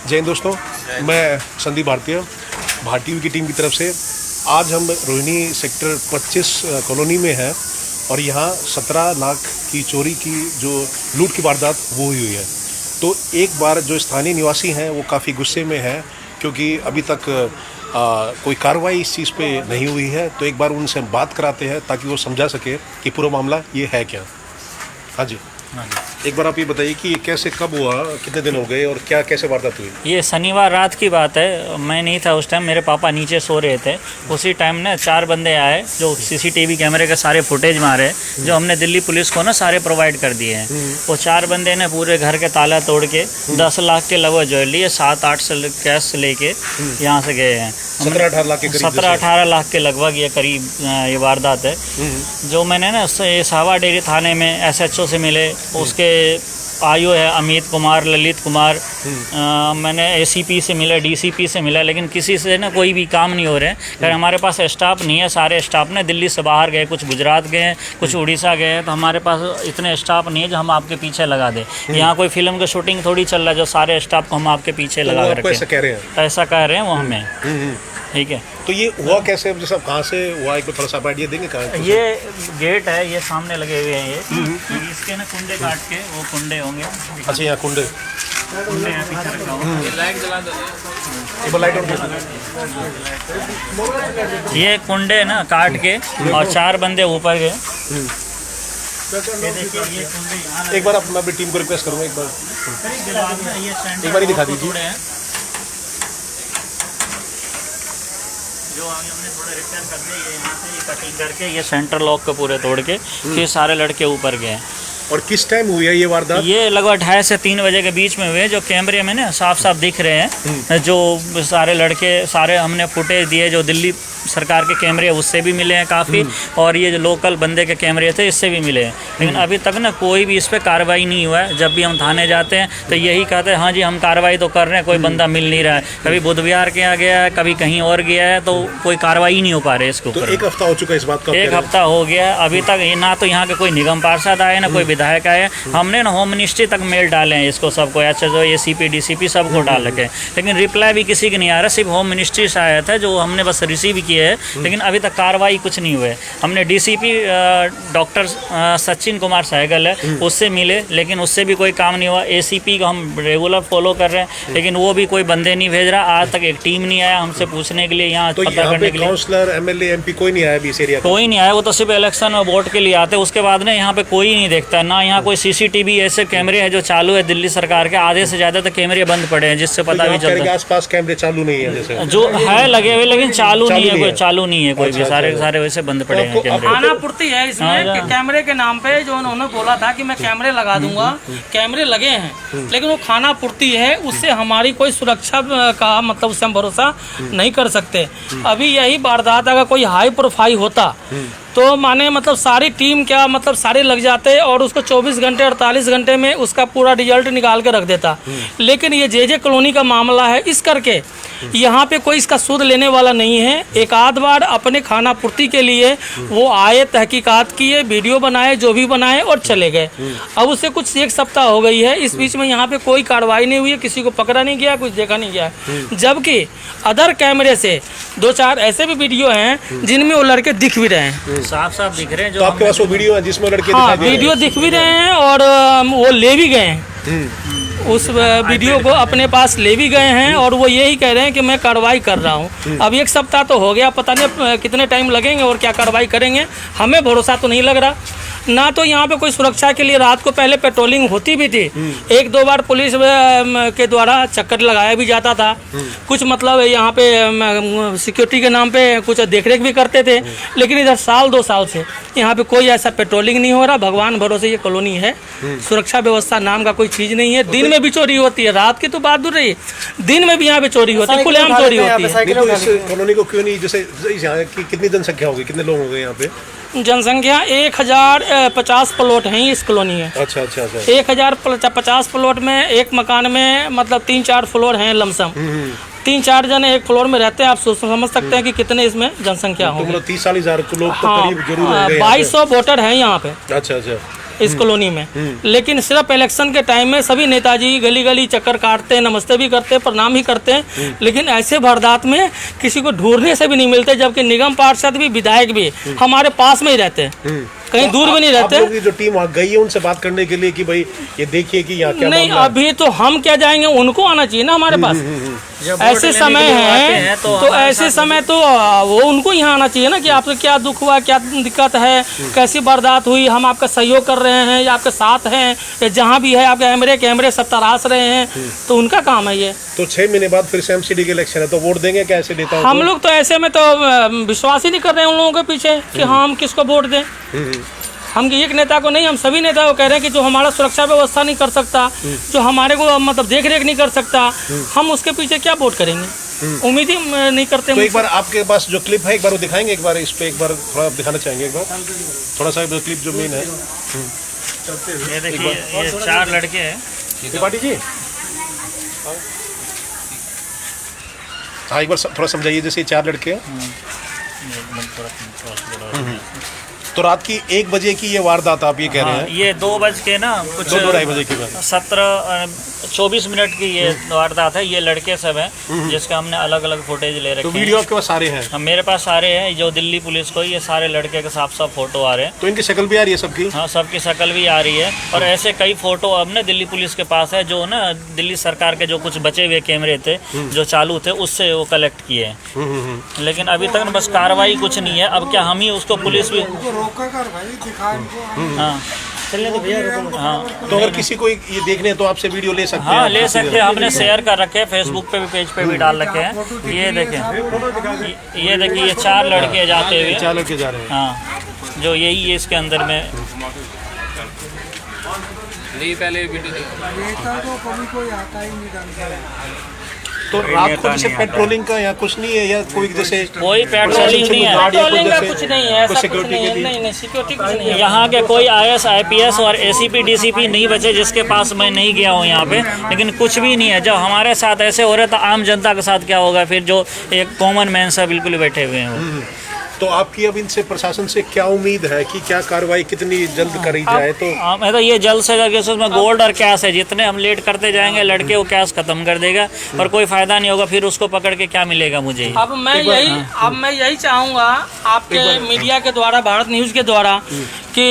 जय हिंद दोस्तों, मैं संदीप भारतीय भारतीय की टीम की तरफ से आज हम रोहिणी सेक्टर 25 कॉलोनी में हैं और यहाँ 17 लाख की चोरी की जो लूट की वारदात वो हुई है। तो एक बार जो स्थानीय निवासी हैं वो काफ़ी गुस्से में हैं क्योंकि अभी तक कोई कार्रवाई इस चीज़ पे नहीं हुई है। तो एक बार उनसे हम बात कराते हैं ताकि वो समझा सके कि पूरा मामला ये है क्या। हाँ जी, एक बार आप ये बताइए कि ये कैसे कब हुआ, कितने दिन हो गए और क्या कैसे वारदात हुई? ये शनिवार रात की बात है। मैं नहीं था उस टाइम, मेरे पापा नीचे सो रहे थे। उसी टाइम ना 4 बंदे आए जो सीसीटीवी कैमरे के सारे फुटेज मारे जो हमने दिल्ली पुलिस को ना सारे प्रोवाइड कर दिए हैं। वो 4 बंदे ने पूरे घर के ताला तोड़ के 10 लाख के लगभग ज्वेलरी 7-8 कैश लेके यहाँ से गए हैं। 17-18 लाख के करीब, 17-18 लाख के लगभग ये करीब ये वारदात है। जो मैंने ना सावा डेयरी थाने में SHO से मिले, उसके आयु है अमित कुमार, ललित कुमार। मैंने ACP से मिला, DCP से मिला, लेकिन किसी से ना कोई भी काम नहीं हो रहे हैं। अगर हमारे पास स्टाफ नहीं है, सारे स्टाफ ने दिल्ली से बाहर गए, कुछ गुजरात गए हैं, कुछ उड़ीसा गए हैं। तो हमारे पास इतने स्टाफ नहीं है जो हम आपके पीछे लगा दें। यहाँ कोई फिल्म की शूटिंग थोड़ी चल रहा है जो सारे स्टाफ को हम आपके पीछे लगा कर रखें। ऐसा कह रहे हैं? ऐसा कह रहे हैं वो हमें। ठीक है, तो ये हुआ कैसे, जैसा कहाँ से हुआ, एक थोड़ा सा आइडिया देंगे कहाँ? ये गेट है, ये सामने लगे हुए हैं। ये इसके ना कुंडे काट के वो कुंडे होंगे। अच्छा, यहाँ कुंडे यहाँ पीछे रखा हुआ। लाइट जला दो, लाइट ऑन। ये कुंडे ना काट के और 4 बंदे ऊपर गए। ये देखिए, ये कुंडे एक बार मैं अपनी टीम को रिक्वेस्ट करूँगा, एक बार ही दिखा दीजिए। जो हमने थोड़े रिपेयर कर दिए, ये यहाँ से ये कटिंग करके ये सेंटर लॉक को पूरे तोड़ के फिर सारे लड़के ऊपर गए। और किस टाइम हुई है ये वारदात? ये लगभग 2:30 से 3 बजे के बीच में हुए। जो कैमरे में ना साफ साफ दिख रहे हैं, जो सारे लड़के सारे हमने फुटेज दिए जो दिल्ली सरकार के कैमरे उससे भी मिले हैं काफ़ी, और ये जो लोकल बंदे के कैमरे थे इससे भी मिले हैं। लेकिन अभी तक ना कोई भी इस पर कार्रवाई नहीं हुआ है। जब भी हम थाने जाते हैं तो यही कहते हैं हाँ जी हम कार्रवाई तो कर रहे हैं, कोई बंदा मिल नहीं रहा है। कभी बुधवार के यहाँ गया है, कभी कहीं और गया है, तो कोई कार्रवाई नहीं हो पा रही है इसके ऊपर। तो 1 हफ्ता हो चुका है इस बात का? 1 हफ्ता हो गया है। अभी तक ना तो यहाँ के कोई निगम पार्षद आए, ना कोई विधायक आए। हमने ना होम मिनिस्ट्री तक मेल डाले हैं इसको सबको, SHO, ACP, DCP सबको डाल रखे, लेकिन रिप्लाई भी किसी की नहीं आ रहा। सिर्फ होम मिनिस्ट्री से आया था जो हमने बस रिसीव किए है, लेकिन अभी तक कार्रवाई कुछ नहीं हुए। हमने DCP डॉक्टर सचिन कुमार सहगल है उससे मिले, लेकिन उससे भी कोई काम नहीं हुआ। ACP को हम रेगुलर फॉलो कर रहे हैं, लेकिन वो भी कोई बंदे नहीं भेज रहा। आज तक एक टीम नहीं आया हमसे पूछने के लिए, यहाँ तो पता करने के लिए। काउंसलर, MLA, MP कोई नहीं आया इस एरिया? कोई नहीं आया, वो तो सिर्फ इलेक्शन में वोट के लिए आते। उसके बाद ना यहाँ पे कोई नहीं देखता है, ना यहाँ कोई CCTV ऐसे कैमरे है जो चालू है दिल्ली सरकार के। आधे से ज़्यादा तो कैमरे बंद पड़े हैं, जिससे पता भी चलता है। आसपास कैमरे चालू नहीं है जैसे? जो है लगे हुए, लेकिन चालू नहीं है, कोई चालू नहीं है कोई भी। सारे वैसे बंद पड़े हैं कैमरे। खाना पूर्ति है इसमें कि कैमरे के नाम पे जो उन्होंने बोला था कि मैं कैमरे लगा दूंगा, कैमरे लगे हैं, लेकिन वो खाना पूर्ति है, उससे हमारी कोई सुरक्षा का मतलब उससे हम भरोसा नहीं कर सकते। अभी यही वारदात अगर कोई हाई प्रोफाइल होता तो माने मतलब सारी टीम क्या मतलब सारे लग जाते और उसको 24 घंटे 48 घंटे में उसका पूरा रिजल्ट निकाल के रख देता। लेकिन ये JJ कॉलोनी का मामला है, इस करके यहाँ पे कोई इसका सूद लेने वाला नहीं है। एक आध बार अपने खाना पूर्ति के लिए वो आए, तहकीकात किए, वीडियो बनाए, जो भी बनाए और चले गए। अब उससे कुछ 1 सप्ताह हो गई है, इस बीच में यहाँ पे कोई कार्रवाई नहीं हुई है, किसी को पकड़ा नहीं गया, कुछ देखा नहीं गया। जबकि अदर कैमरे से 2-4 ऐसे भी वीडियो हैं जिनमें वो लड़के दिख भी रहे हैं, साफ साफ दिख रहे हैं। जो तो आपके पास वो वीडियो है जिसमें लड़के हाँ वीडियो दिख भी रहे हैं और वो ले भी गए हैं, उस वीडियो को अपने पास ले भी गए हैं और वो यही कह रहे हैं कि मैं कार्रवाई कर रहा हूँ। अब 1 सप्ताह तो हो गया, पता नहीं कितने टाइम लगेंगे और क्या कार्रवाई करेंगे, हमें भरोसा तो नहीं लग रहा। ना तो यहाँ पे कोई सुरक्षा के लिए रात को पहले पेट्रोलिंग होती भी थी, 1-2 बार पुलिस के द्वारा चक्कर लगाया भी जाता था। कुछ मतलब यहाँ पे सिक्योरिटी के नाम पे कुछ देखरेख भी करते थे, लेकिन इधर 1-2 साल से यहाँ पे कोई ऐसा पेट्रोलिंग नहीं हो रहा। भगवान भरोसे ये कॉलोनी है, सुरक्षा व्यवस्था नाम का कोई चीज़ नहीं है। दिन में भी चोरी होती है, रात की तो बात दूर रही, दिन में भी यहाँ पे चोरी होती है, खुलेआम चोरी होती है। कॉलोनी को क्यों नहीं, जैसे यहाँ की कितनी जनसंख्या होगी, कितने लोग होंगे यहाँ पे? जनसंख्या 1050 प्लॉट हैं इस कॉलोनी है। अच्छा। 1050 प्लॉट में एक मकान में मतलब 3-4 फ्लोर हैं लमसम। 3-4 जन एक फ्लोर में रहते हैं। आप समझ सकते हैं कि कितने इसमें जनसंख्या होगी। 30-40 हज़ार लोग तो करीब जरूर होंगे। 2200 वोटर हैं यहाँ पे। अच्छा। इस कॉलोनी में, लेकिन सिर्फ इलेक्शन के टाइम में सभी नेताजी गली गली चक्कर काटते हैं, नमस्ते भी करते हैं, प्रणाम भी करते हैं, लेकिन ऐसे वारदात में किसी को ढूंढने से भी नहीं मिलते, जबकि निगम पार्षद भी विधायक भी हमारे पास में ही रहते हैं, कहीं दूर भी नहीं रहते। आप लोग की जो टीम वहाँ गई है उनसे बात करने के लिए कि भाई ये देखिए कि यहाँ क्या नहीं, अभी तो हम क्या जाएंगे, उनको आना चाहिए ना हमारे पास। ऐसे समय है तो ऐसे समय तो वो उनको यहाँ आना चाहिए ना कि आपको क्या दुख हुआ, क्या दिक्कत है, कैसी वारदात हुई, हम आपका सहयोग कर रहे हैं या आपके साथ हैं, या जहाँ भी है आपके कैमरे सब तराश रहे हैं, तो उनका काम है ये। तो 6 महीने बाद फिर से एमसीडी के इलेक्शन है, तो वोट देंगे क्या ऐसे नेताओं को? हम लोग तो ऐसे में तो विश्वास ही नहीं कर रहे हैं उन लोगों के पीछे कि हम किसको वोट दें। हम एक नेता को नहीं, हम सभी नेता को कह रहे हैं कि जो हमारा सुरक्षा व्यवस्था नहीं कर सकता, जो हमारे को मतलब देख रेख नहीं कर सकता, हम उसके पीछे क्या वोट करेंगे, उम्मीद ही नहीं करते। तो एक बार आपके पास जो क्लिप है एक बार वो दिखाएंगे, एक बार इस पे एक बार थोड़ा दिखाना चाहेंगे, एक बार थोड़ा सा क्लिप जो मेन है। ये देखिए, ये 4 लड़के हैं। त्रिपाठी जी, हाँ एक बार थोड़ा समझाइए, जैसे 4 लड़के हैं। तो रात की 1 बजे की ये वारदात आप ये कह रहे हैं? ये 2 बज के ना कुछ 2-2:30 बजे की बात। 17-24 मिनट की ये वारदात है। ये लड़के सब हैं जिसका हमने अलग अलग फुटेज ले रखे तो हैं। वीडियो आपके पास सारे हैं? मेरे पास सारे हैं, जो दिल्ली पुलिस को ये सारे लड़के के साफ साफ फोटो आ रहे हैं। तो इनकी शक्ल भी आ रही है सबकी? हाँ, सबकी शक्ल भी आ रही है। और ऐसे कई फोटो हमने दिल्ली पुलिस के पास है, जो ना दिल्ली सरकार के जो कुछ बचे हुए कैमरे थे जो चालू थे उससे वो कलेक्ट किए हैं। लेकिन अभी तक बस कार्रवाई कुछ नहीं है। अब क्या हम ही उसको पुलिस भी हाँ हाँ, तो अगर किसी को ये देखने हैं तो आपसे वीडियो ले सकते हैं? हाँ, ले सकते हैं। हमने शेयर कर रखे हैं, फेसबुक पे भी, पेज पे भी डाल रखे हैं। ये देखें, ये देखिए, ये 4 लड़के जाते हुए, 4 लड़के जा रहे हैं। हाँ, जो यही है इसके अंदर में। नहीं, पहले वीडियो तो रात को जैसे पेट्रोलिंग का यहाँ कुछ नहीं है, या कोई जैसे कोई पेट्रोलिंग नहीं है, पेट्रोलिंग का कुछ नहीं है, ऐसा कुछ सिक्योरिटी नहीं के है, लिए? नहीं सिक्योरिटी कुछ नहीं है। यहाँ के कोई IAS IPS और ACP DCP नहीं बचे जिसके पास मैं नहीं गया हूँ यहाँ पे। लेकिन कुछ भी नहीं है। जब हमारे साथ ऐसे हो रहे तो आम जनता के साथ क्या होगा फिर, जो एक कॉमन मैन सा बिल्कुल बैठे हुए हैं। तो आपकी अब इनसे प्रशासन से क्या उम्मीद है कि क्या कार्रवाई कितनी जल्द करी जाए? तो मैं तो ये जल्द से जल्द, उसमें गोल्ड और कैश है, जितने हम लेट करते जाएंगे लड़के वो कैश खत्म कर देगा और कोई फायदा नहीं होगा। फिर उसको पकड़ के क्या मिलेगा मुझे? अब मैं यही चाहूँगा आपके मीडिया के द्वारा, भारत न्यूज़ के द्वारा, कि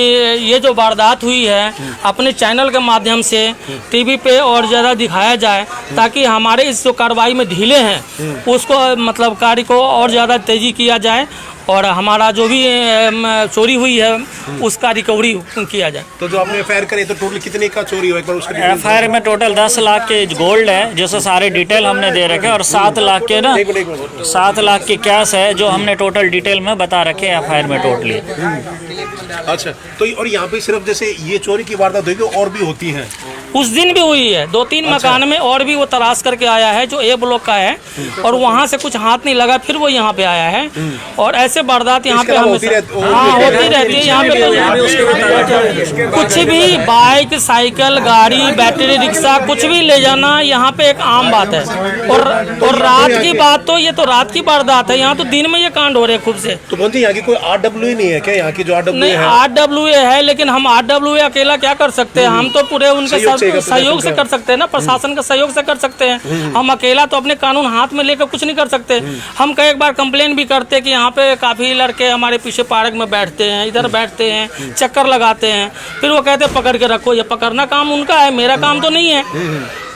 ये जो वारदात हुई है अपने चैनल के माध्यम से टीवी पे और ज़्यादा दिखाया जाए, ताकि हमारे इस जो कार्रवाई में ढीले हैं उसको मतलब कार्य को और ज़्यादा तेज़ी किया जाए और हमारा जो भी चोरी हुई है उसका रिकवरी किया जाए। तो जो आपने FIR करे तो टोटल कितने का चोरी हुआ, एक बार उसका FIR में टोटल 10 लाख के गोल्ड है, जिससे सारे डिटेल हमने दे रखे, और 7 लाख के ना 7 लाख के कैश है जो हमने टोटल डिटेल में बता रखे हैं FIR में टोटली। अच्छा, तो और यहाँ पे सिर्फ जैसे ये चोरी की वारदात हुई और भी होती है? उस दिन भी हुई है 2-3 मकान में, और भी वो तलाश करके आया है जो A ब्लॉक का है, और वहाँ से कुछ हाथ नहीं लगा, फिर वो यहाँ पे आया है। और ऐसे वारदात यहाँ पे होती रहती है। यहाँ पे कुछ भी बाइक, साइकिल, गाड़ी, बैटरी रिक्शा कुछ भी ले जाना यहाँ पे एक आम बात है। और रात की बात तो ये तो रात की वारदात है, यहाँ तो दिन में ये कांड हो रहे हैं खूब से। तो बोलते यहाँ की कोई RWA नहीं है क्या? यहाँ की जो RWA नहीं, RWA है, लेकिन हम RWA अकेला क्या कर सकते हैं? हम तो पूरे उनके सहयोग से कर सकते हैं ना, प्रशासन के सहयोग से कर सकते हैं। हम अकेला तो अपने कानून हाथ में लेकर कुछ नहीं कर सकते। हम कई बार कंप्लेन भी करते कि यहाँ पे काफ़ी लड़के हमारे पीछे पार्क में बैठते हैं, इधर बैठते हैं, चक्कर लगाते हैं, फिर वो कहते हैं पकड़ के रखो। ये पकड़ना काम उनका है, मेरा काम तो नहीं है,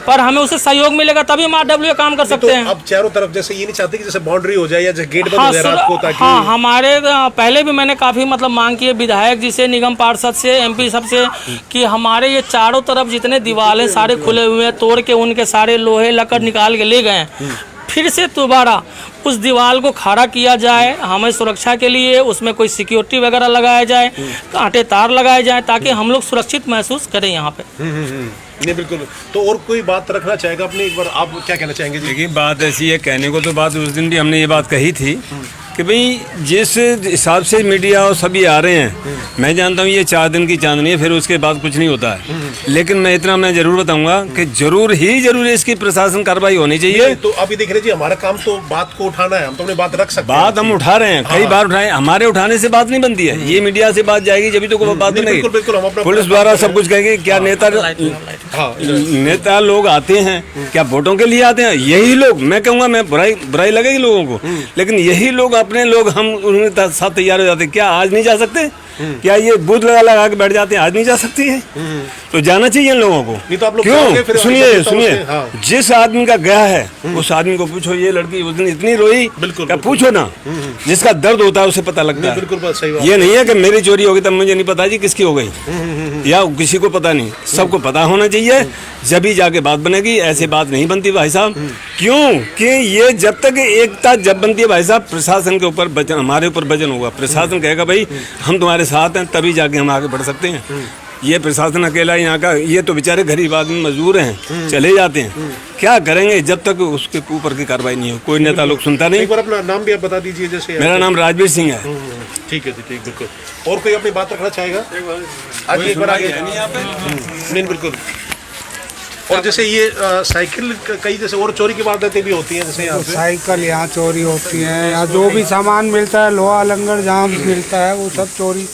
पर हमें उससे सहयोग मिलेगा तभी हम RWA काम कर सकते हैं। अब चारों तरफ जैसे ये नहीं चाहते कि जैसे बाउंड्री हो जाए या गेट बंद हो जाए रात को, ताकि हाँ, हमारे पहले भी मैंने काफ़ी मतलब मांग की है विधायक जी से, निगम पार्षद से, MP सबसे, कि हमारे ये चारों तरफ जितने दीवार हैं सारे खुले हुए हैं, तोड़ के उनके सारे लोहे लकड़ निकाल के ले गए हैं। फिर से दोबारा उस दीवार को खड़ा किया जाए, हमें सुरक्षा के लिए उसमें कोई सिक्योरिटी वगैरह लगाया जाए, कांटे तार लगाए जाए, ताकि हम लोग सुरक्षित महसूस करें यहाँ पे। नहीं, बिल्कुल। तो और कोई बात रखना चाहेगा अपने, एक बार आप क्या कहना चाहेंगे जी? देखिए, बात ऐसी है, कहने को तो बात उस दिन भी हमने ये बात कही थी कि भाई जिस हिसाब से मीडिया और सभी आ रहे हैं, मैं जानता हूँ ये 4 दिन की चांदनी है, फिर उसके बाद कुछ नहीं होता है। लेकिन मैं इतना मैं जरूर बताऊंगा कि जरूर इसकी प्रशासन कार्रवाई होनी चाहिए। तो अभी देख रहे जी, हमारा काम तो बात को उठाना है, हम तो अपनी बात रख सकते हैं। बात हम उठा रहे हैं, कई बार उठाए, हमारे उठाने से बात नहीं बनती है। ये मीडिया से बात जाएगी जब तो बात बनेगी। बिल्कुल, हम अपना पुलिस द्वारा सब कुछ कहेंगे। क्या नेता लोग आते हैं, क्या वोटों के लिए आते हैं? यही लोग, मैं कहूँगा, मैं बुराई लगेगी लोगों को, लेकिन यही लोग अपने लोग हम उनके साथ तैयार हो जाते हैं। क्या आज नहीं जा सकते? क्या ये बूथ लगा के बैठ जाते हैं? आज नहीं जा सकती है? तो जाना चाहिए इन लोगों को। नहीं तो आप लोग क्यों? सुनिए, जिस आदमी का गया है उस आदमी को पूछो, ये लड़की उस दिन इतनी रोई, क्या पूछो ना। जिसका दर्द होता है उसे पता लगता है। बिल्कुल सही बात। ये नहीं है कि मेरी चोरी होगी तब मुझे नहीं पता जी किसकी हो गई, या किसी को पता नहीं। सबको पता होना चाहिए, जब ही जाके बात बनेगी। ऐसे बात नहीं बनती भाई साहब। क्यों? कि ये जब तक एकता जब बनती है भाई साहब, प्रशासन के ऊपर वजन, हमारे ऊपर वजन होगा। प्रशासन कहेगा भाई हम तुम्हारे साथ हैं, तभी जाके हम आगे बढ़ सकते हैं। ये प्रशासन अकेला यहाँ का, ये तो बेचारे गरीब आदमी मजदूर हैं, चले जाते हैं, क्या करेंगे जब तक उसके ऊपर की कार्रवाई नहीं हो। कोई नेता लोग सुनता नहीं। एक बार अपना नाम भी आप बता दीजिए। जैसे मेरा नाम राजवीर सिंह है। ठीक है जी, ठीक, बिल्कुल। और कोई अपनी बात रखना चाहेगा? आगे एक बार आगे। नहीं, बिल्कुल। और जैसे ये साइकिल कई जैसे और चोरी की वारदातें भी होती हैं, जैसे यहाँ पे साइकिल यहाँ चोरी होती है, यहाँ जो भी सामान मिलता है, लोहा लंगर जहाँ भी मिलता है वो सब चोरी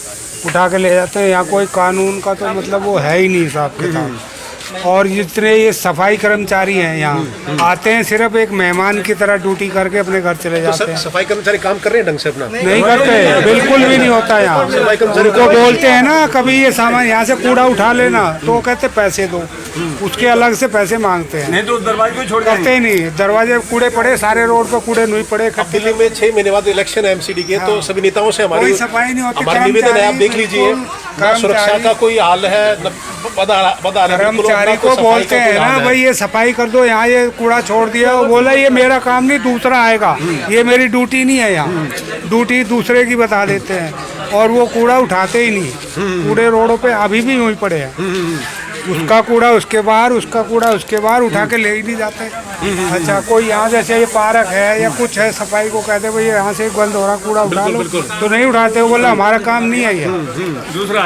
उठा के ले जाते हैं। यहाँ कोई कानून का तो मतलब वो है ही नहीं हिसाब किताब। और जितने ये सफाई कर्मचारी हैं यहाँ आते हैं, सिर्फ एक मेहमान की तरह ड्यूटी करके अपने घर चले जाते हैं। सफाई कर्मचारी काम कर रहे हैं ढंग से अपना? नहीं करते, बिल्कुल भी नहीं होता यहाँ। उनको बोलते हैं ना कभी ये सामान यहाँ से कूड़ा उठा लेना, तो वो कहते पैसे दो, उसके अलग से पैसे मांगते हैं। नहीं तो दरवाजे को छोड़ करते ही नहीं। दरवाजे कूड़े पड़े, सारे रोड पर कूड़े नहीं पड़े। दिल्ली में 6 महीने बाद इलेक्शन है एमसीडी के, तो सभी नेताओं से हमारी सफाई नहीं होती। हमारा निवेदन है, आप देख लीजिए, सुरक्षा का कोई हाल है, कर्मचारी को बोलते हैं ना भाई ये सफाई कर दो, यहाँ ये कूड़ा छोड़ दिया, वो बोला ये मेरा काम नहीं, दूसरा आएगा, ये मेरी ड्यूटी नहीं है, यहाँ ड्यूटी दूसरे की बता देते हैं। और वो कूड़ा उठाते ही नहीं। कूड़े रोडों पे अभी भी यूं ही पड़े हैं। उसका कूड़ा उसके बाहर, उसका कूड़ा उसके बाहर, उठा के ले ही नहीं जाते। अच्छा, कोई यहाँ जैसे ये पार्क है या कुछ है, सफाई को कहते भाई यहाँ से बंद हो रहा कूड़ा उठा लो, तो नहीं उठाते। वो बोला हमारा काम नहीं है, ये दूसरा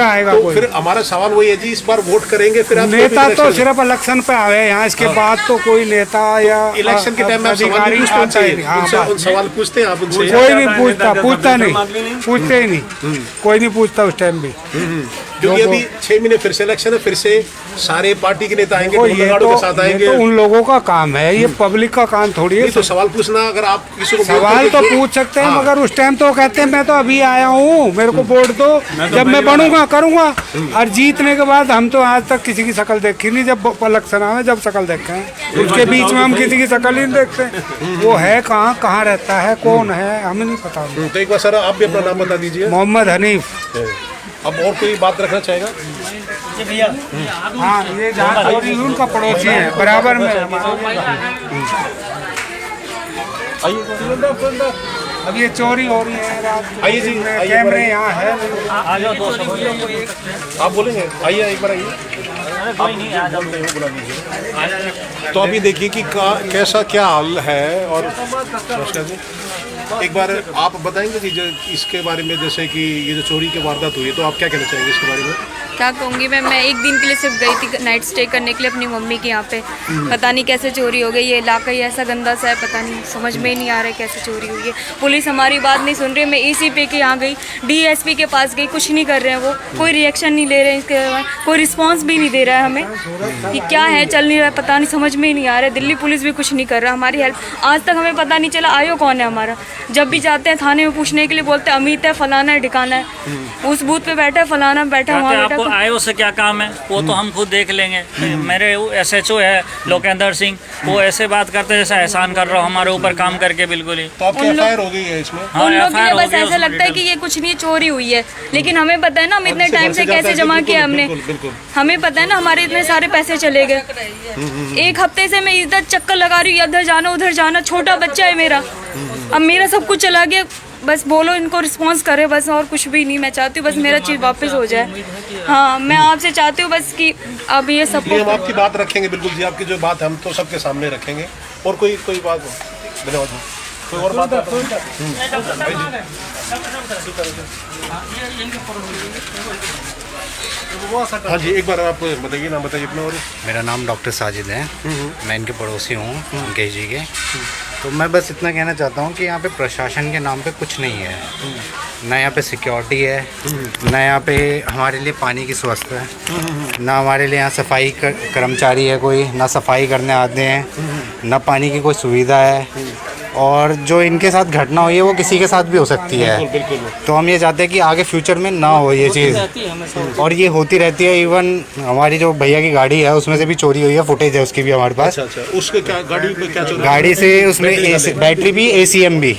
आएगा तो कोई। फिर हमारा सवाल वही है जी, इस बार वोट करेंगे फिर आप? नेता तो सिर्फ इलेक्शन पे आवे यहाँ, इसके बाद तो कोई नेता या इलेक्शन के टाइम में अधिकारी सवाल पूछते हैं आप उनसे? कोई नहीं पूछता नहीं, पूछते ही नहीं, कोई नहीं पूछता उस टाइम भी। क्योंकि अभी 6 महीने फिर से इलेक्शन है, फिर से सारे पार्टी के नेता आएंगे, ये तो उन लोगों का काम है, ये पब्लिक का काम थोड़ी है। तो सवाल पूछना, अगर आप किसी को सवाल तो पूछ सकते हैं, मगर उस टाइम तो कहते हैं मैं तो अभी आया हूँ, मेरे को वोट दो, जब मैं बनूंगा करूंगा। और जीतने के बाद हम तो आज तक किसी की शक्ल देखी नहीं, जब इलेक्शन आवे जब शक्ल देखे हैं, उसके बीच में हम किसी की शक्ल ही नहीं देखते। वो है कहाँ रहता है, कौन है, हमें नहीं पता। तो एक बार सर आप भी अपना नाम बता दीजिए। मोहम्मद हनीफ। अब और कोई बात रखना चाहेगा? हाँ, ये जहाँ चोरी हुई उनका पड़ोसी है, बराबर में। अब ये चोरी हो रही है रात को। आइए जी, कैमरे यहाँ है। आप बोलेंगे? आइए एक बार आइए। तो अभी देखिए कि कैसा क्या हाल है। और एक बार आप बताएंगे कि इसके बारे में, जैसे कि ये जो चोरी की वारदात हुई है, तो आप क्या कहना चाहेंगे इसके बारे में? क्या कहूँगी मैं एक दिन के लिए सिर्फ गई थी नाइट स्टे करने के लिए अपनी मम्मी के यहाँ पे। पता नहीं कैसे चोरी हो गई। ये इलाका ही ऐसा गंदा सा है, पता नहीं, समझ में ही नहीं आ रहा है कैसे चोरी हुई है। पुलिस हमारी बात नहीं सुन रही है। मैं एसीपी के यहाँ गई, डीएसपी के पास गई, कुछ नहीं कर रहे हैं वो, कोई रिएक्शन नहीं ले रहे हैं, इसके कोई रिस्पॉन्स भी नहीं दे रहा है हमें कि क्या है, चल नहीं रहा है, पता नहीं, समझ में ही नहीं आ रहा है। दिल्ली पुलिस भी कुछ नहीं कर रहा हमारी हेल्प। आज तक हमें पता नहीं चला आयो कौन है हमारा। जब भी जाते हैं थाने में पूछने के लिए बोलते हैं अमित है, फलाना है, ठिकाना है, उस बूथ पे बैठा है, फलाना बैठा वहाँ बैठा। आपको आयो से क्या काम है वो तो हम खुद देख लेंगे। मेरे SHO है लोकेंद्र सिंह, वो ऐसे बात करते हैं जैसा एहसान कर रहा हो हमारे ऊपर काम करके, बिल्कुल ही। तो आपकी FIR हो गई है इसमें? उन लोगों के लिए बस ऐसा लगता है कि ये कुछ नहीं, चोरी हुई है, लेकिन हमें पता है ना हम इतने टाइम से कैसे जमा किया हमने। हमें पता है ना हमारे इतने सारे पैसे चले गए। एक हफ्ते से मैं इधर चक्कर लगा रही हूँ, इधर जाना उधर जाना, छोटा बच्चा है मेरा, अब मेरा सब कुछ चला गया। बस बोलो इनको रिस्पांस करे, बस और कुछ भी नहीं। मैं चाहती हूँ बस मेरा चीज़ वापस हो जाए। हाँ, मैं आपसे चाहती हूँ बस कि अब ये सब हम आपकी बात रखेंगे, बिल्कुल जी, आपकी जो बात हम तो सबके सामने रखेंगे। और कोई बात? धन्यवाद। कोई और बात हाँ जी, एक बार आप बताइए, नाम बताइए अपना। और मेरा नाम डॉक्टर साजिद है, मैं इनके पड़ोसी हूँ मुकेश जी के। तो मैं बस इतना कहना चाहता हूँ कि यहाँ पे प्रशासन के नाम पे कुछ नहीं है, ना यहाँ पे सिक्योरिटी है, ना यहाँ पे हमारे लिए पानी की व्यवस्था है, ना हमारे लिए यहाँ सफाई कर्मचारी है कोई, ना सफाई करने आते हैं, ना पानी की कोई सुविधा है। और जो इनके साथ घटना हुई है वो किसी के साथ भी हो सकती है। तो हम ये चाहते हैं कि आगे फ्यूचर में ना हो ये चीज़, और ये होती रहती है। इवन हमारी जो भैया की गाड़ी है उसमें से भी चोरी हुई है, फुटेज है उसकी भी हमारे पास। अच्छा, उसके क्या गाड़ी पे क्या चोरी? गाड़ी से उसमें बैटरी भी, ACM भी,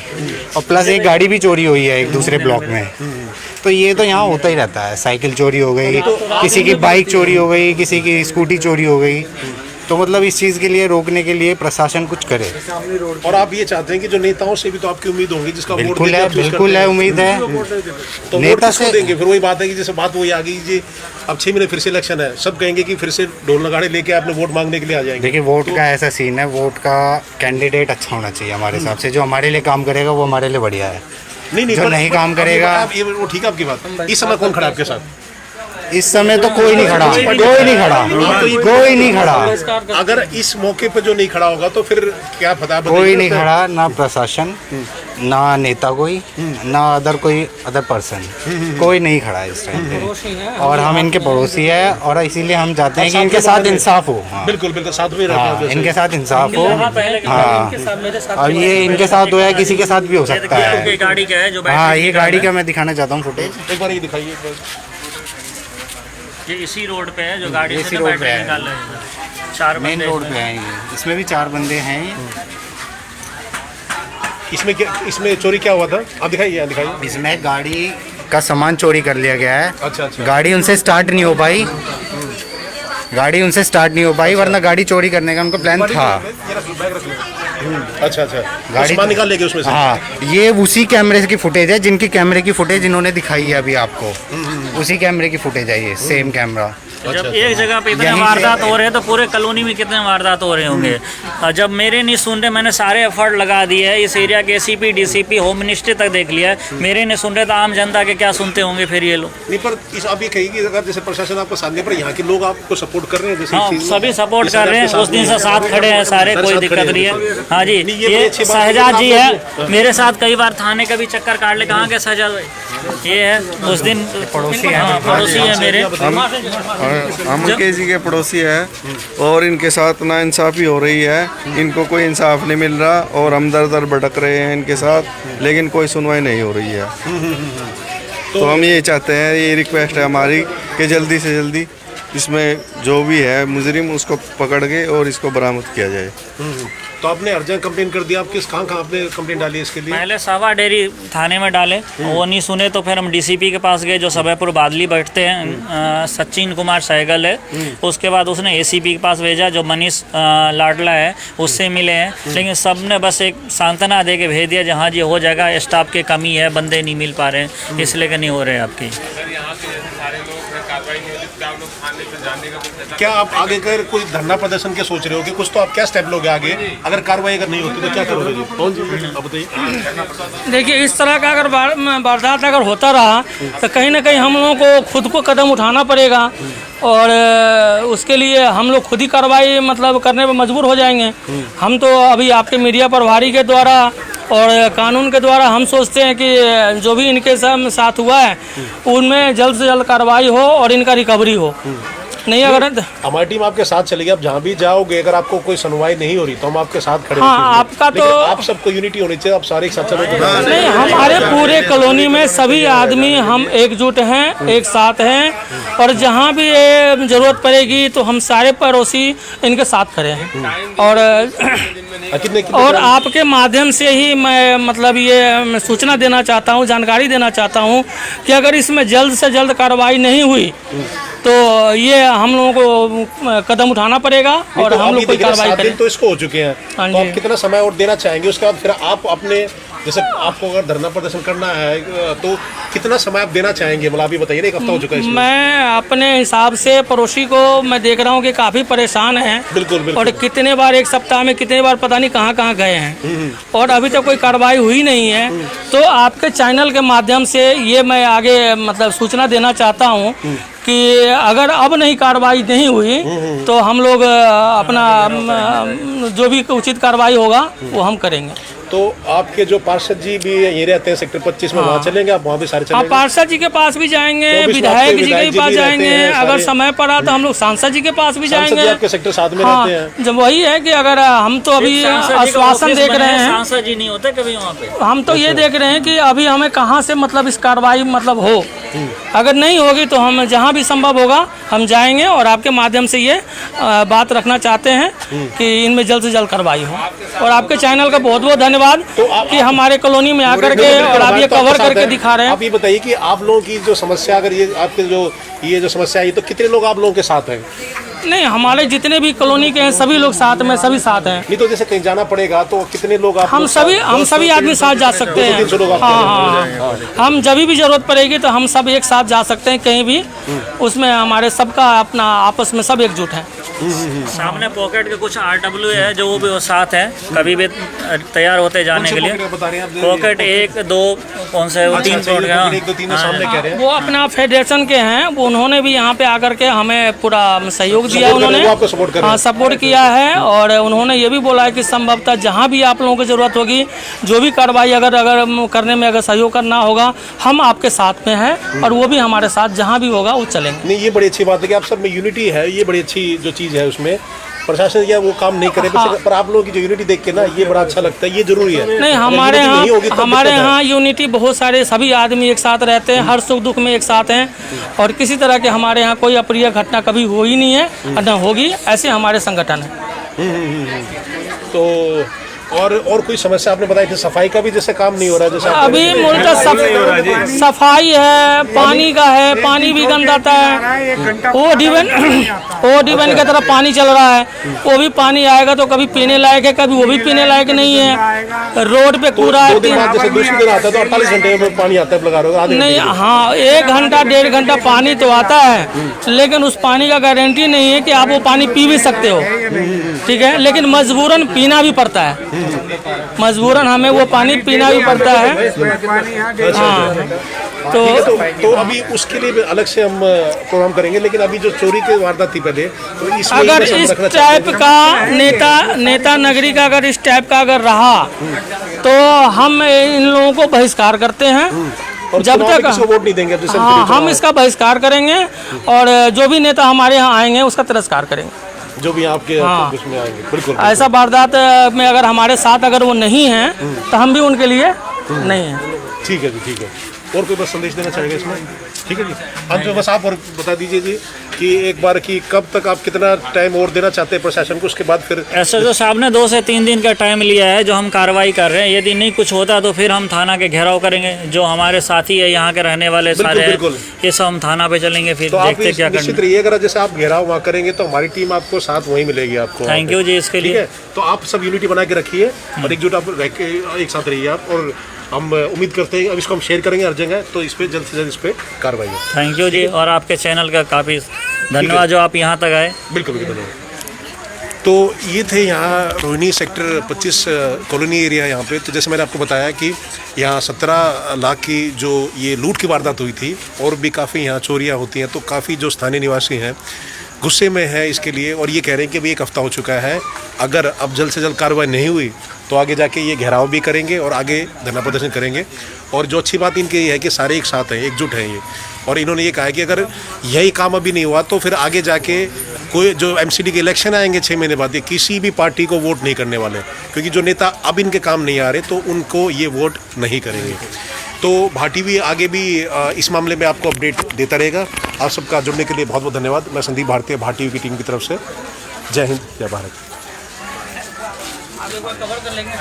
और प्लस एक गाड़ी भी चोरी हुई है एक दूसरे ब्लॉक में। तो ये तो यहाँ होता ही रहता है, साइकिल चोरी हो गई, किसी की बाइक चोरी हो गई, किसी की स्कूटी चोरी हो गई। तो मतलब इस चीज़ के लिए रोकने के लिए प्रशासन कुछ करे। और आप ये चाहते हैं कि जो नेताओं से भी तो आपकी उम्मीद होगी, जिसका बिल्कुल है, बिल्कुल है, उम्मीद है। तो नेता से देंगे, फिर वही बात है कि जैसे बात वही आ गई जी, अब 6 महीने फिर से इलेक्शन है, सब कहेंगे कि फिर से ढोल नगाड़े लेके आपने वोट मांगने के लिए आ जाएंगे। देखिए, वोट का ऐसा सीन है, वोट का कैंडिडेट अच्छा होना चाहिए हमारे हिसाब से। जो हमारे लिए काम करेगा वो हमारे लिए बढ़िया है। नहीं, जो नहीं काम करेगा, ये वो ठीक है आपकी बात। इस समय कौन खड़ा आपके साथ? इस समय तो कोई नहीं खड़ा, कोई नहीं खड़ा, कोई नहीं खड़ा। अगर इस मौके पर जो नहीं खड़ा होगा तो फिर क्या पता? कोई नहीं खड़ा, ना प्रशासन, ना नेता कोई, ना अदर पर्सन, कोई नहीं खड़ा है इस टाइम पे। और हम इनके पड़ोसी है, और इसीलिए हम चाहते हैं कि इनके साथ इंसाफ हो। बिल्कुल बिल्कुल, साथ में रहते हैं, इनके साथ इंसाफ हो। हाँ, और ये इनके साथ हो या किसी के साथ भी हो सकता है। गाड़ी का है जो, हाँ, ये गाड़ी का मैं दिखाना चाहता हूँ फुटेज। एक बार ये दिखाइए। ये इसी रोड पे है जो गाड़ी इसी से रोड बैटरी पे है। निकाल रहे हैं। 4 मेन बंदे रोड पे है ये, इसमें भी 4 बंदे हैं ये। इसमें चोरी क्या हुआ था? आप दिखाइए। इसमें गाड़ी का सामान चोरी कर लिया गया है। अच्छा। गाड़ी उनसे स्टार्ट नहीं हो पाई, वरना गाड़ी चोरी करने का उनका प्लान था। अच्छा, गाड़ी सामान निकाल लेंगे उसमें से। हाँ, ये उसी कैमरे की फुटेज है, जिनकी कैमरे की फुटेज इन्होंने दिखाई है अभी आपको। उसी कैमरे की फुटेज है ये, सेम कैमरा। जब एक जगह पे इतने वारदात हो रहे हैं तो पूरे कॉलोनी में कितने वारदात हो रहे होंगे। और जब मेरे नहीं सुन रहे, मैंने सारे एफर्ट लगा दिए है, इस एरिया के ACP DCP होम मिनिस्ट्री तक देख लिया है, मेरे नहीं सुन रहे तो आम जनता के क्या सुनते होंगे फिर ये लोग। नहीं, पर आप ये कहिए कि अगर जैसे प्रशासन आपको सामने पर यहाँ के लोग आपको सपोर्ट कर रहे हैं, जैसे हाँ, सभी सपोर्ट कर रहे हैं, उस दिन से साथ खड़े हैं सारे, कोई दिक्कत नहीं है। हाँ जी, ये शहजाद जी है, मेरे साथ कई बार थाने का भी चक्कर काट ले। कहाँ के शहजाद भाई? ये है, उस दिन पड़ोसी है मेरे, हम मुकेश जी के पड़ोसी है, और इनके साथ नाइंसाफ़ी हो रही है, इनको कोई इंसाफ नहीं मिल रहा, और हम दर दर भटक रहे हैं इनके साथ, लेकिन कोई सुनवाई नहीं हो रही है। तो हम ये चाहते हैं, ये रिक्वेस्ट है हमारी कि जल्दी से जल्दी इसमें जो भी है मुजरिम उसको पकड़ के और इसको बरामद किया जाए। तो आपने अर्जेंट कंप्लेन कर दिया? आप कहाँ आपने कंप्लेन डाली इसके लिए? पहले सावा डेयरी थाने में डाले, वो नहीं सुने तो फिर हम DCP के पास गए, जो सबयपुर बादली बैठते हैं, सचिन कुमार सहगल है। उसके बाद उसने ACP के पास भेजा, जो मनीष लाडला है, उससे मिले हैं। लेकिन सब ने बस एक सांत्वना दे के भेज दिया, जहाँ जी हो जाएगा, स्टाफ की कमी है, बंदे नहीं मिल पा रहे हैं, इसलिए कि नहीं हो रहे आपकी। क्या आप आगे कर कोई धरना प्रदर्शन के सोच रहे हो कि कुछ, तो आप क्या स्टेप लोगे आगे अगर कार्रवाई अगर नहीं होती तो क्या करोगे जी? कौन जी आप बताइए। देखिए, इस तरह का अगर वारदात अगर होता रहा तो कहीं ना कहीं हम लोगों को खुद को कदम उठाना पड़ेगा, और उसके लिए हम लोग खुद ही कार्रवाई मतलब करने पर मजबूर हो जाएंगे। हम तो अभी आपके मीडिया प्रभारी के द्वारा और कानून के द्वारा हम सोचते हैं कि जो भी इनके साथ हुआ है उनमें जल्द से जल्द कार्रवाई हो और इनका रिकवरी हो। नहीं, अगर हमारी टीम आपके साथ चलेगी, आप जहाँ भी जाओगे, अगर आपको कोई सुनवाई नहीं हो रही तो हम आपके साथ खड़े हैं। हाँ, आपका तो आप सबको यूनिटी होनी चाहिए, आप सारे एक साथ चलोगे। नहीं, हमारे पूरे कॉलोनी में सभी आदमी हम एकजुट हैं, एक साथ हैं, और जहाँ भी ये जरूरत पड़ेगी तो हम सारे पड़ोसी इनके साथ खड़े हैं। और आपके माध्यम से ही मैं मतलब ये सूचना देना चाहता हूँ, जानकारी देना चाहता हूँ कि अगर इसमें जल्द से जल्द कार्रवाई नहीं हुई तो ये हम लोगों को कदम उठाना पड़ेगा, और हम लोग कोई कार्रवाई करें। तो इसको हो चुके हैं, तो आप कितना समय और देना चाहेंगे? उसके बाद फिर आप अपने जैसे आपको अगर धरना प्रदर्शन करना है तो कितना समय आप देना चाहेंगे, मतलब आप ये बताइए ना, एक हफ्ता हो चुका है इसमें। मैं अपने हिसाब से पड़ोसी को मैं देख रहा हूँ कि काफ़ी परेशान हैं। बिल्कुल बिल्कुल। और कितने बार एक सप्ताह में कितने बार पता नहीं कहाँ कहाँ गए हैं और अभी तक कोई कार्रवाई हुई नहीं है। तो आपके चैनल के माध्यम से ये मैं आगे मतलब सूचना देना चाहता हूँ कि अगर अब नहीं कार्रवाई नहीं हुई तो हम लोग अपना जो भी उचित कार्रवाई होगा वो हम करेंगे। तो आपके जो पार्षद जी भी ये रहते हैं सेक्टर 25 में, वहाँ चलेंगे आप? वहाँ भी सारे हाँ, चलेंगे? पार्षद जी के पास भी जाएंगे, विधायक जी के पास जाएंगे, अगर समय पड़ा तो हम लोग सांसद जी के पास भी जाएंगे। आपके सेक्टर 7 में हाँ, रहते हैं। जब वही है कि अगर हम तो अभी आश्वासन देख रहे हैं, सांसद जी नहीं होते कभी वहाँ पे। हम तो ये देख रहे हैं कि अभी हमें कहाँ से मतलब इस कार्रवाई मतलब हो, अगर नहीं होगी तो हम जहाँ भी संभव होगा हम जाएंगे और आपके माध्यम से ये बात रखना चाहते हैं कि इनमें जल्द से जल्द कार्रवाई हो। और आपके चैनल का बहुत बहुत धन्यवाद कि हमारे कॉलोनी में आकर के और आप ये कवर करके दिखा रहे हैं। आप ये बताइए कि आप लोगों की जो समस्या, अगर ये आपके जो समस्या है, तो कितने लोग आप लोगों के साथ हैं? नहीं, हमारे जितने भी कॉलोनी के हैं सभी लोग साथ में, सभी साथ हैं। नहीं तो जैसे कहीं जाना पड़ेगा तो कितने लोग आप? हम सभी आदमी साथ जा सकते हैं। हाँ, हम जब भी जरूरत पड़ेगी तो हम सब एक साथ जा सकते हैं कहीं भी। उसमें हमारे सबका अपना आपस में सब एकजुट है। सामने पॉकेट के कुछ RW है जो वो भी वो साथ है, कभी भी तैयार होते जाने के लिए। पॉकेट 1 2 कौन से 3 सामने कह रहे हैं, वो अपना फेडरेशन के हैं, वो उन्होंने भी यहाँ पे आकर के हमें पूरा सहयोग दिया, उन्होंने हाँ सपोर्ट किया है। और उन्होंने ये भी बोला है कि संभवतः जहाँ भी आप लोगों की ज़रूरत होगी, जो भी कार्रवाई अगर करने में अगर सहयोग करना होगा, हम आपके साथ में हैं और वो भी हमारे साथ जहाँ भी होगा वो चलेंगे। नहीं, ये बड़ी अच्छी बात है कि आप सब में यूनिटी है, ये बड़ी अच्छी जो चीज़ है। उसमें प्रशासन या वो काम नहीं करे, पर आप लोगों की जो यूनिटी देख के ना ये बड़ा अच्छा लगता है, ये जरूरी है। नहीं, हमारे यहाँ यूनिटी बहुत सारे सभी आदमी एक साथ रहते हैं, हर सुख दुख में एक साथ हैं और किसी तरह के हमारे यहाँ कोई अप्रिय घटना कभी हुई नहीं है और न होगी, ऐसे हमारे संगठन है। तो और कोई समस्या आपने बताई थी? सफाई का भी जैसे काम नहीं हो रहा है जैसे अभी मूलतः सफाई है, पानी का है, पानी भी गंदाता है। वो डिवन की तरफ पानी चल रहा है, वो भी पानी आएगा तो कभी पीने लायक है, कभी वो भी पीने लायक नहीं है। रोड पे कूड़ा है। जैसे दूसरे दिन आता है तो 48 घंटे में पानी आता है, लगा रहे हो? नहीं, हाँ 1 घंटा 1.5 घंटा पानी तो आता है, लेकिन उस पानी का गारंटी नहीं है कि आप वो पानी पी भी सकते हो, ठीक है, लेकिन मजबूरन पीना भी पड़ता है, मजबूरन हमें वो पानी पीना भी पड़ता है। हाँ, तो अभी उसके लिए अलग से हम प्रोग्राम करेंगे, लेकिन अभी जो चोरी की वारदात थी पहले, तो अगर इस टाइप का नेता नगरी का अगर इस टाइप का अगर रहा तो हम इन लोगों को बहिष्कार करते हैं। और जब तक वोट नहीं देंगे, हाँ, हम इसका बहिष्कार करेंगे और जो भी नेता हमारे यहाँ आएंगे उसका तिरस्कार करेंगे, जो भी आपके उसमें आएंगे। बिल्कुल ऐसा वारदात में अगर हमारे साथ अगर वो नहीं है तो हम भी उनके लिए नहीं है। ठीक है जी, ठीक है। और कोई बस संदेश देना चाहेंगे इसमें? ठीक है जी, अंत में बस आप और बता दीजिए जी कि एक बार की कब तक आप कितना टाइम और देना चाहते हैं प्रशासन को, उसके बाद फिर? SHO साहब ने 2 से 3 दिन का टाइम लिया है जो हम कार्रवाई कर रहे हैं। यदि नहीं कुछ होता तो फिर हम थाना के घेराव करेंगे। जो हमारे साथी है यहाँ के रहने वाले सारे, ये सब हम थाना पे चलेंगे, फिर देखते क्या करना। निश्चित रहिए, अगर जैसे आप घेराव वहाँ करेंगे तो हमारी टीम आपको साथ वहीं मिलेगी आपको। थैंक यू जी इसके लिए। तो आप सब यूनिटी बना के रखिए और एकजुट आप एक साथ रहिए आप, और हम उम्मीद करते हैं अब इसको हम शेयर करेंगे हर जगह, तो इस पर जल्द से जल्द इस पर कार्रवाई हो। थैंक यू जी, और आपके चैनल का काफ़ी धन्यवाद जो आप यहाँ तक आए। बिल्कुल बिल्कुल धन्यवाद। तो ये थे यहाँ रोहिणी सेक्टर 25 कॉलोनी एरिया यहाँ पे। तो जैसे मैंने आपको बताया कि यहाँ 17 लाख की जो ये लूट की वारदात हुई थी, और भी काफ़ी यहाँ चोरियाँ होती हैं, तो काफ़ी जो स्थानीय निवासी हैं गुस्से में है इसके लिए, और ये कह रहे हैं कि अभी 1 हफ्ता हो चुका है, अगर अब जल्द से जल्द कार्रवाई नहीं हुई तो आगे जाके ये घेराव भी करेंगे और आगे धरना प्रदर्शन करेंगे। और जो अच्छी बात इनकी ये है कि सारे एक साथ हैं, एकजुट हैं ये, और इन्होंने ये कहा है कि अगर यही काम अभी नहीं हुआ तो फिर आगे जाके कोई जो MCD के इलेक्शन आएंगे 6 महीने बाद, ये किसी भी पार्टी को वोट नहीं करने वाले, क्योंकि जो नेता अब इनके काम नहीं आ रहे तो उनको ये वोट नहीं करेंगे। तो भाटी भी आगे भी इस मामले में आपको अपडेट देता रहेगा। आप सबका जुड़ने के लिए बहुत बहुत धन्यवाद। मैं संदीप भारतीय, भाटी की टीम की तरफ से जय हिंद, जय भारत। कवर कर लेंगे।